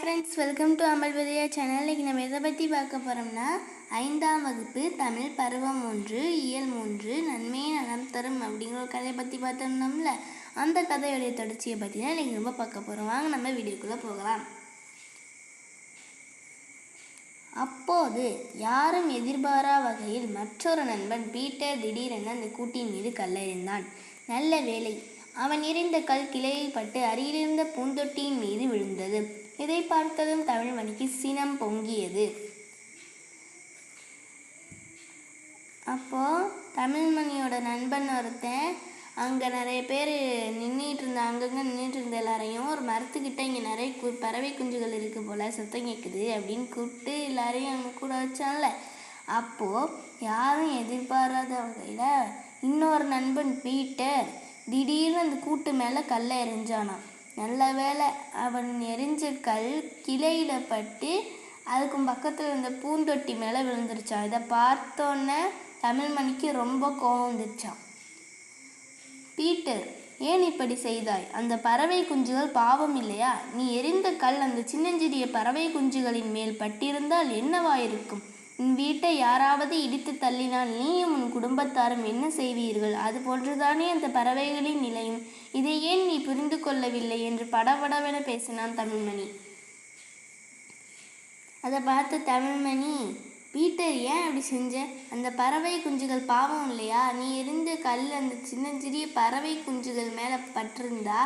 Friends, welcome to அமல் விதையா channel. இன்றைக்கி நம்ம எதை பற்றி பார்க்க போகிறோம்னா 5ஆம் வகுப்பு தமிழ் பருவம் 1 இயல் 3 நன்மையை நலம் தரும் அப்படிங்கிற ஒரு கதையை பற்றி பார்த்தோம்ல, அந்த கதையுடைய தொடர்ச்சியை பற்றி தான் இன்றைக்கி ரொம்ப பார்க்க போகிறோம். வாங்க நம்ம வீடியோக்குள்ளே போகலாம். அப்போது யாரும் எதிர்பாரா வகையில் மற்றொரு நண்பன் பீட்டர் திடீரென அந்த கூட்டின் மீது கல்லெறிந்தான். நல்ல வேளை, அவன் எறிந்த கல் கிளையில் பட்டு அருகிலிருந்த பூந்தொட்டியின் மீது விழுந்தது. இதை பார்த்ததும் தமிழ்மணிக்கு சினம் பொங்கியது. அப்போ தமிழ்மணியோட நண்பன் ஒருத்தன் அங்கே நிறைய பேர் அங்கங்கே நின்றுட்டு இருந்த எல்லாரையும் ஒரு மரத்துக்கிட்ட இங்கே நிறைய பறவை குஞ்சுகள் இருக்கு போல, சத்தம் கேட்குது அப்படின்னு கூப்பிட்டு எல்லாரையும் அங்கே கூட வச்சான்ல. அப்போது யாரும் எதிர்பாராத வகையில் இன்னொரு நண்பன் பீட்டர் திடீர்னு அந்த கூட்டு மேலே கல்லை எறிஞ்சானான். நல்ல வேளை, அவன் எரிஞ்ச கல் கிளையில் பட்டு அதுக்கும் பக்கத்தில் இருந்த பூந்தொட்டி மேலே விழுந்துருச்சான். இதை பார்த்தோன்னே தமிழ்மணிக்கு ரொம்ப கோபம் வந்துருச்சான். பீட்டர், ஏன் இப்படி செய்தாய்? அந்த பறவை குஞ்சுகள் பாவம் இல்லையா? நீ எரிந்த கல் அந்த சின்னஞ்சிறிய பறவை குஞ்சுகளின் மேல் பட்டிருந்தால் என்னவாயிருக்கும்? உன் வீட்டை யாராவது இடித்து தள்ளினால் நீயும் உன் குடும்பத்தாரும் என்ன செய்வீர்கள்? அது போன்றுதானே அந்த பறவைகளின் நிலையும். இதை ஏன் நீ புரிந்து கொள்ளவில்லை என்று படபடவென பேசினான் தமிழ்மணி. அதை பார்த்த தமிழ்மணி, பீட்டர், ஏன் அப்படி செஞ்ச? அந்த பறவை குஞ்சுகள் பாவம் இல்லையா? நீ எரிந்த கல் அந்த சின்னஞ்சிறிய பறவை குஞ்சுகள் மேலே பட்டிருந்தா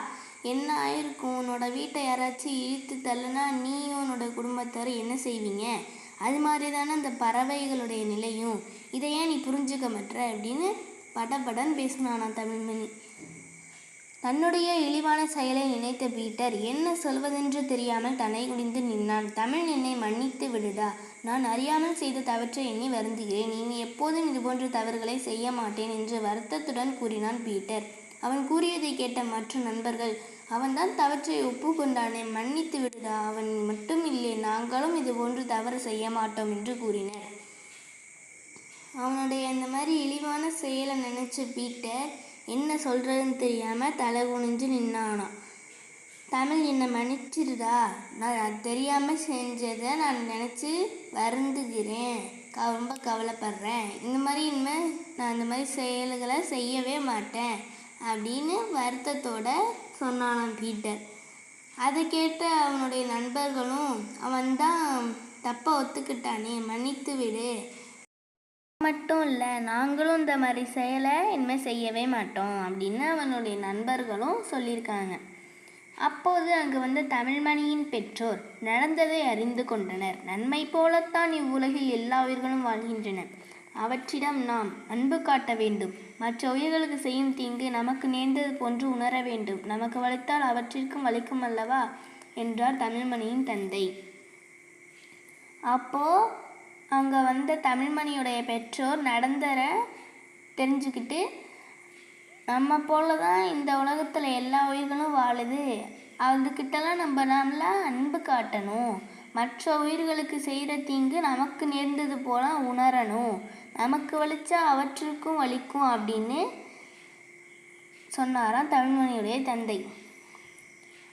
என்ன ஆயிருக்கும்? உன்னோட வீட்டை யாராச்சும் இழுத்து தள்ளுனா நீயும் உன்னோட குடும்பத்தாரும் என்ன செய்வீங்க? அது மாதிரி தானே அந்த பறவைகளுடைய நிலையும். இதை ஏன் நீ புரிஞ்சுக்க மாட்ற அப்படின்னு படபடன் பேசினானா தமிழ்மணி. தன்னுடைய இழிவான செயலை நினைத்த பீட்டர் என்ன சொல்வதென்று தெரியாமல் தன்னை குனிந்து நின்னான். தமிழ், என்னை மன்னித்து விடுடா. நான் அறியாமல் செய்த தவற்றை எண்ணி வருந்துகிறேன். இனி எப்போதும் இதுபோன்ற தவறுகளை செய்ய மாட்டேன் என்று வருத்தத்துடன் கூறினான் பீட்டர். அவன் கூறியதை கேட்ட மற்ற நண்பர்கள், அவன்தான் தவற்றை ஒப்புக்கொண்டானே, மன்னித்து விடுடா, அவன் மட்டும் இல்லை, நாங்களும் இது போன்று தவறு செய்ய மாட்டோம் என்று கூறினர். அவனுடைய அந்த மாதிரி இழிவான செயலை நினைச்ச பீட்டர் என்ன சொல்றதுன்னு தெரியாம தலை குனிஞ்சு நின்னானான். தமிழ், என்னை மன்னிச்சிருடா, நான் தெரியாம செஞ்சதை நான் நினைச்சு வருந்துகிறேன், ரொம்ப கவலைப்படுறேன். இந்த மாதிரி இனிமேல் நான் இந்த மாதிரி செயல்களை செய்யவே மாட்டேன் அப்படின்னு வருத்தத்தோட சொன்னானான் பீட்டர். அதை கேட்ட அவனுடைய நண்பர்களும், அவன்தான் தப்பை ஒத்துக்கிட்டானே, மன்னித்து விடு, மட்டும் இல்லை நாங்களும் இந்த மாதிரி செயலை இனிமேல் செய்யவே மாட்டோம் அப்படின்னு அவனுடைய நண்பர்களும் சொல்லியிருக்காங்க. அப்போது அங்கு வந்த தமிழ்மணியின் பெற்றோர் நடந்ததை அறிந்து கொண்டனர். நன்மை போலத்தான் இவ்வுலகில் எல்லா உயிர்களும் வாழ்கின்றன. அவற்றிடம் நாம் அன்பு காட்ட வேண்டும். மற்ற உயிர்களுக்கு செய்யும் தீங்கு நமக்கு நேர்ந்தது போன்று உணர வேண்டும். நமக்கு வலித்தால் அவற்றிற்கும் வலிக்கும் அல்லவா என்றார் தமிழ்மணியின் தந்தை. அப்போ அங்கே வந்த தமிழ்மணியுடைய பெற்றோர் நடந்ததை தெரிஞ்சுக்கிட்டு, நம்ம போல தான் இந்த உலகத்தில் எல்லா உயிர்களும் வாழுது, அதுக்கிட்டலாம் நம்மளாம் அன்பு காட்டணும், மற்ற உயிர்களுக்கு செய்கிற தீங்கு நமக்கு நேர்ந்தது போல உணரணும், நமக்கு வலிச்சா அவற்றிற்கும் வலிக்கும் அப்படின்னு சொன்னாராம் தமிழ்மணியுடைய தந்தை.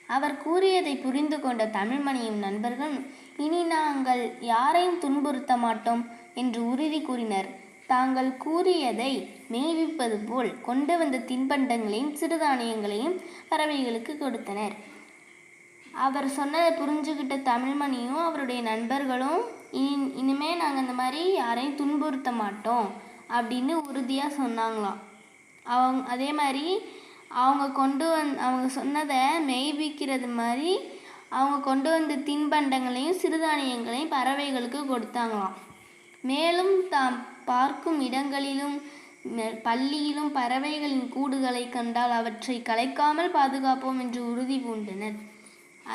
அவர் கூறியதை புரிந்து கொண்ட தமிழ்மணியும் நண்பர்கள், இனி நாங்கள் யாரையும் துன்புறுத்த மாட்டோம் என்று உறுதி கூறினர். தாங்கள் கூறியதை மெய்விப்பது போல் கொண்டு வந்த தின்பண்டங்களையும் சிறுதானியங்களையும் பறவைகளுக்கு கொடுத்தனர். அவர் சொன்னதை புரிஞ்சுக்கிட்ட தமிழ்மணியும் அவருடைய நண்பர்களும், இனிமே நாங்கள் இந்த மாதிரி யாரையும் துன்புறுத்த மாட்டோம் அப்படின்னு உறுதியாக சொன்னாங்களாம். அதே மாதிரி அவங்க சொன்னதை மெய்விக்கிறது மாதிரி அவங்க கொண்டு வந்த தின்பண்டங்களையும் சிறுதானியங்களையும் பறவைகளுக்கு கொடுத்தாங்களாம். மேலும் தாம் பார்க்கும் இடங்களிலும் பள்ளியிலும் பறவைகளின் கூடுகளை கண்டால் அவற்றை கலைக்காமல் பாதுகாப்போம் என்று உறுதி பூண்டனர்.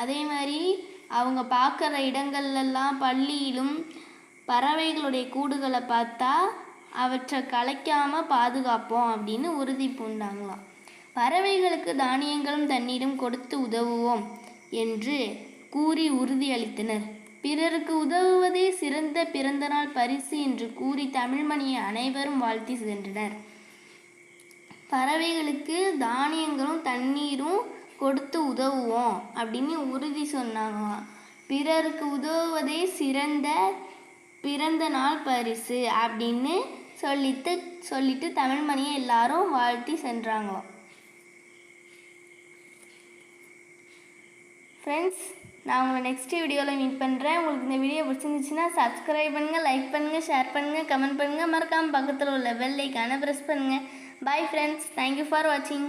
அதே மாதிரி அவங்க பார்க்குற இடங்கள்லாம் பள்ளியிலும் பறவைகளுடைய கூடுகளை பார்த்தா அவற்றை கலைக்காமல் பாதுகாப்போம் அப்படின்னு உறுதி பூண்டாங்களாம். பறவைகளுக்கு தானியங்களும் தண்ணீரும் கொடுத்து உதவுவோம் என்று கூறி உறுதியளித்தனர். பிறருக்கு உதவுவதே சிறந்த பிறந்தநாள் பரிசு என்று கூறி தமிழ்மணியை அனைவரும் வாழ்த்தி சென்றனர். பறவைகளுக்கு தானியங்களும் தண்ணீரும் கொடுத்து உதவுவோம் அப்படின்னு உறுதி சொன்னாங்களாம். பிறருக்கு உதவுவதே சிறந்த பிறந்த நாள் பரிசு அப்படின்னு சொல்லிட்டு தமிழ்மணியை எல்லாரும் வாழ்த்தி சென்றாங்களாம். ஃப்ரெண்ட்ஸ், நான் உங்களை நெக்ஸ்ட் வீடியோவில் மீட் பண்ணுறேன். உங்களுக்கு இந்த வீடியோ பிடிச்சிருந்துச்சுன்னா சப்ஸ்கிரைப் பண்ணுங்கள், லைக் பண்ணுங்கள், ஷேர் பண்ணுங்கள், கமெண்ட் பண்ணுங்கள். மறக்காமல் பக்கத்தில் உள்ள பெல் ஐக்கானை ப்ரெஸ் பண்ணுங்கள். பாய் ஃப்ரெண்ட்ஸ், தேங்க்யூ ஃபார் வாட்சிங்.